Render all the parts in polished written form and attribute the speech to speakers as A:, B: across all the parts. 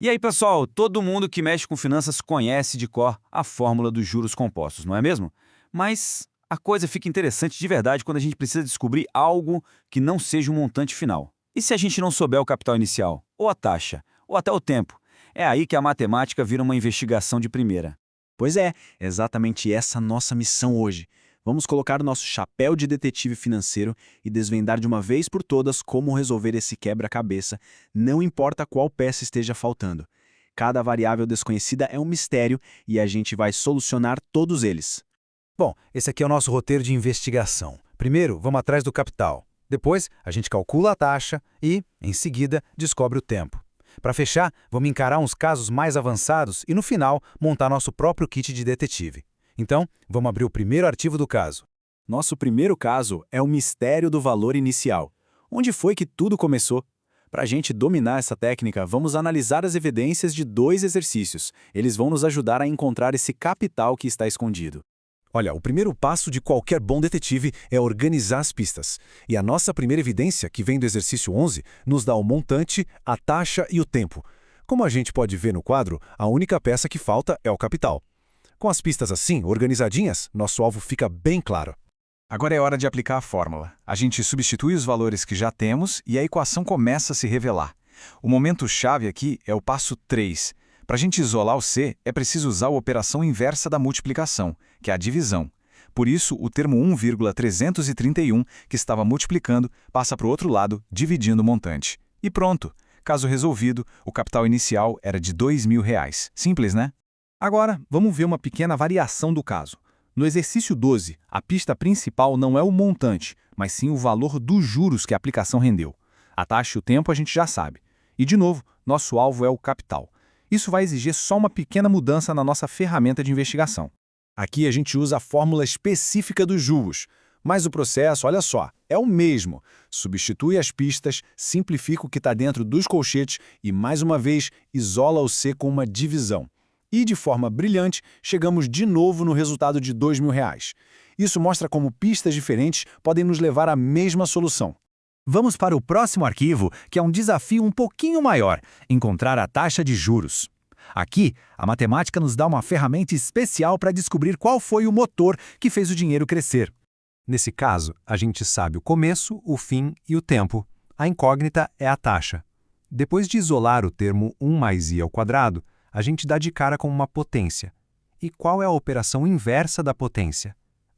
A: E aí, pessoal, todo mundo que mexe com finanças conhece de cor a fórmula dos juros compostos, não é mesmo? Mas a coisa fica interessante de verdade quando a gente precisa descobrir algo que não seja um montante final. E se a gente não souber o capital inicial, ou a taxa, ou até o tempo? É aí que a matemática vira uma investigação de primeira.
B: Pois é, exatamente essa nossa missão hoje. Vamos colocar o nosso chapéu de detetive financeiro e desvendar de uma vez por todas como resolver esse quebra-cabeça, não importa qual peça esteja faltando. Cada variável desconhecida é um mistério e a gente vai solucionar todos eles.
C: Bom, esse aqui é o nosso roteiro de investigação. Primeiro, vamos atrás do capital. Depois, a gente calcula a taxa e, em seguida, descobre o tempo. Para fechar, vamos encarar uns casos mais avançados e, no final, montar nosso próprio kit de detetive. Então, vamos abrir o primeiro arquivo do caso.
B: Nosso primeiro caso é o mistério do valor inicial. Onde foi que tudo começou? Para a gente dominar essa técnica, vamos analisar as evidências de 2 exercícios. Eles vão nos ajudar a encontrar esse capital que está escondido.
C: Olha, o primeiro passo de qualquer bom detetive é organizar as pistas. E a nossa primeira evidência, que vem do exercício 11, nos dá o montante, a taxa e o tempo. Como a gente pode ver no quadro, a única peça que falta é o capital. Com as pistas assim, organizadinhas, nosso alvo fica bem claro.
D: Agora é hora de aplicar a fórmula. A gente substitui os valores que já temos e a equação começa a se revelar. O momento-chave aqui é o passo 3. Para a gente isolar o C, é preciso usar a operação inversa da multiplicação, que é a divisão. Por isso, o termo 1,331, que estava multiplicando, passa para o outro lado, dividindo o montante. E pronto! Caso resolvido, o capital inicial era de R$ 2.000. Simples, né?
E: Agora, vamos ver uma pequena variação do caso. No exercício 12, a pista principal não é o montante, mas sim o valor dos juros que a aplicação rendeu. A taxa e o tempo a gente já sabe. E, de novo, nosso alvo é o capital. Isso vai exigir só uma pequena mudança na nossa ferramenta de investigação.
C: Aqui a gente usa a fórmula específica dos juros. Mas o processo, olha só, é o mesmo. Substitui as pistas, simplifica o que está dentro dos colchetes e, mais uma vez, isola o C com uma divisão. E, de forma brilhante, chegamos de novo no resultado de R$ 2.000. Isso mostra como pistas diferentes podem nos levar à mesma solução.
F: Vamos para o próximo arquivo, que é um desafio um pouquinho maior, encontrar a taxa de juros. Aqui, a matemática nos dá uma ferramenta especial para descobrir qual foi o motor que fez o dinheiro crescer. Nesse caso, a gente sabe o começo, o fim e o tempo. A incógnita é a taxa. Depois de isolar o termo 1 mais i ao quadrado, a gente dá de cara com uma potência. E qual é a operação inversa da potência?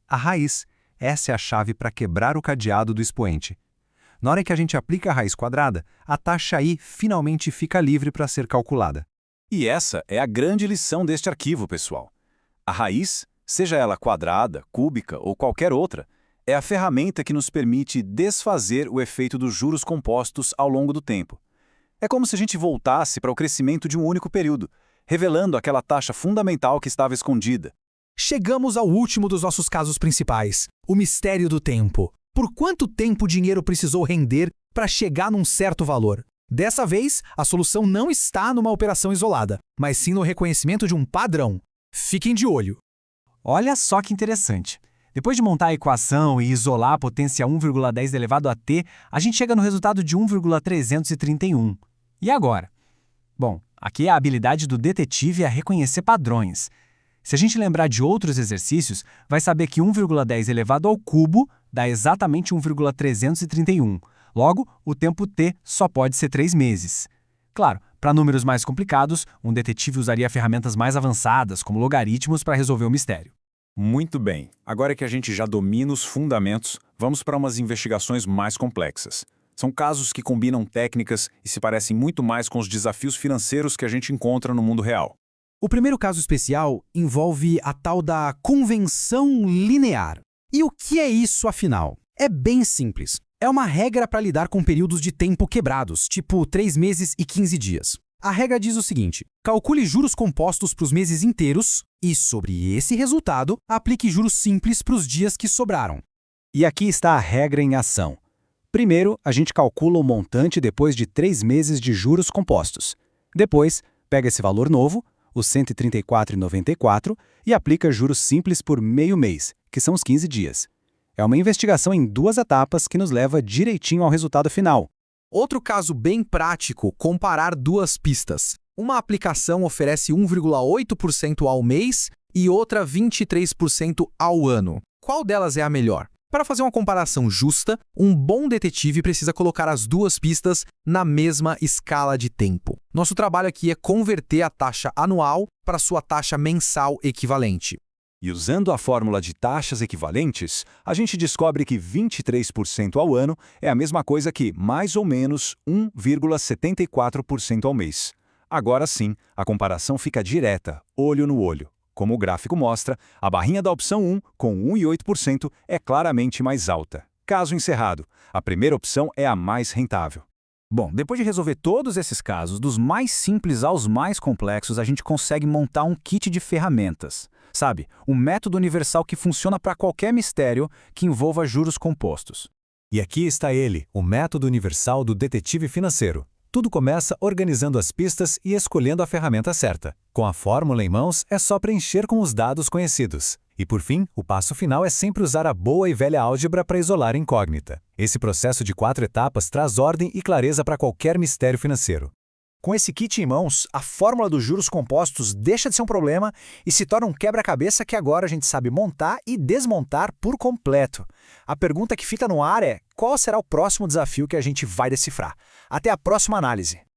F: A raiz. Essa é a chave para quebrar o cadeado do expoente. Na hora que a gente aplica a raiz quadrada, a taxa i finalmente fica livre para ser calculada.
B: E essa é a grande lição deste arquivo, pessoal. A raiz, seja ela quadrada, cúbica ou qualquer outra, é a ferramenta que nos permite desfazer o efeito dos juros compostos ao longo do tempo. É como se a gente voltasse para o crescimento de um único período, revelando aquela taxa fundamental que estava escondida.
F: Chegamos ao último dos nossos casos principais, o mistério do tempo. Por quanto tempo o dinheiro precisou render para chegar num certo valor? Dessa vez, a solução não está numa operação isolada, mas sim no reconhecimento de um padrão. Fiquem de olho.
G: Olha só que interessante. Depois de montar a equação e isolar a potência 1,10 elevado a t, a gente chega no resultado de 1,331. E agora? Bom, aqui a habilidade do detetive é reconhecer padrões. Se a gente lembrar de outros exercícios, vai saber que 1,10 elevado ao cubo dá exatamente 1,331. Logo, o tempo t só pode ser 3 meses. Claro, para números mais complicados, um detetive usaria ferramentas mais avançadas, como logaritmos, para resolver o mistério.
A: Muito bem. Agora que a gente já domina os fundamentos, vamos para umas investigações mais complexas. São casos que combinam técnicas e se parecem muito mais com os desafios financeiros que a gente encontra no mundo real.
F: O primeiro caso especial envolve a tal da convenção linear. E o que é isso, afinal? É bem simples. É uma regra para lidar com períodos de tempo quebrados, tipo 3 meses e 15 dias. A regra diz o seguinte: calcule juros compostos para os meses inteiros e, sobre esse resultado, aplique juros simples para os dias que sobraram.
B: E aqui está a regra em ação. Primeiro, a gente calcula o montante depois de 3 meses de juros compostos. Depois, pega esse valor novo, os R$ 134,94, e aplica juros simples por meio mês, que são os 15 dias. É uma investigação em 2 etapas que nos leva direitinho ao resultado final.
F: Outro caso bem prático, comparar 2 pistas.
H: Uma aplicação oferece 1,8% ao mês e outra 23% ao ano. Qual delas é a melhor? Para fazer uma comparação justa, um bom detetive precisa colocar as duas pistas na mesma escala de tempo. Nosso trabalho aqui é converter a taxa anual para sua taxa mensal equivalente.
B: E usando a fórmula de taxas equivalentes, a gente descobre que 23% ao ano é a mesma coisa que mais ou menos 1,74% ao mês. Agora sim, a comparação fica direta, olho no olho. Como o gráfico mostra, a barrinha da opção 1, com 1,8%, é claramente mais alta. Caso encerrado, a primeira opção é a mais rentável.
F: Bom, depois de resolver todos esses casos, dos mais simples aos mais complexos, a gente consegue montar um kit de ferramentas. Sabe, um método universal que funciona para qualquer mistério que envolva juros compostos.
C: E aqui está ele, o método universal do detetive financeiro. Tudo começa organizando as pistas e escolhendo a ferramenta certa. Com a fórmula em mãos, é só preencher com os dados conhecidos. E por fim, o passo final é sempre usar a boa e velha álgebra para isolar a incógnita. Esse processo de 4 etapas traz ordem e clareza para qualquer mistério financeiro.
F: Com esse kit em mãos, a fórmula dos juros compostos deixa de ser um problema e se torna um quebra-cabeça que agora a gente sabe montar e desmontar por completo. A pergunta que fica no ar é: qual será o próximo desafio que a gente vai decifrar? Até a próxima análise!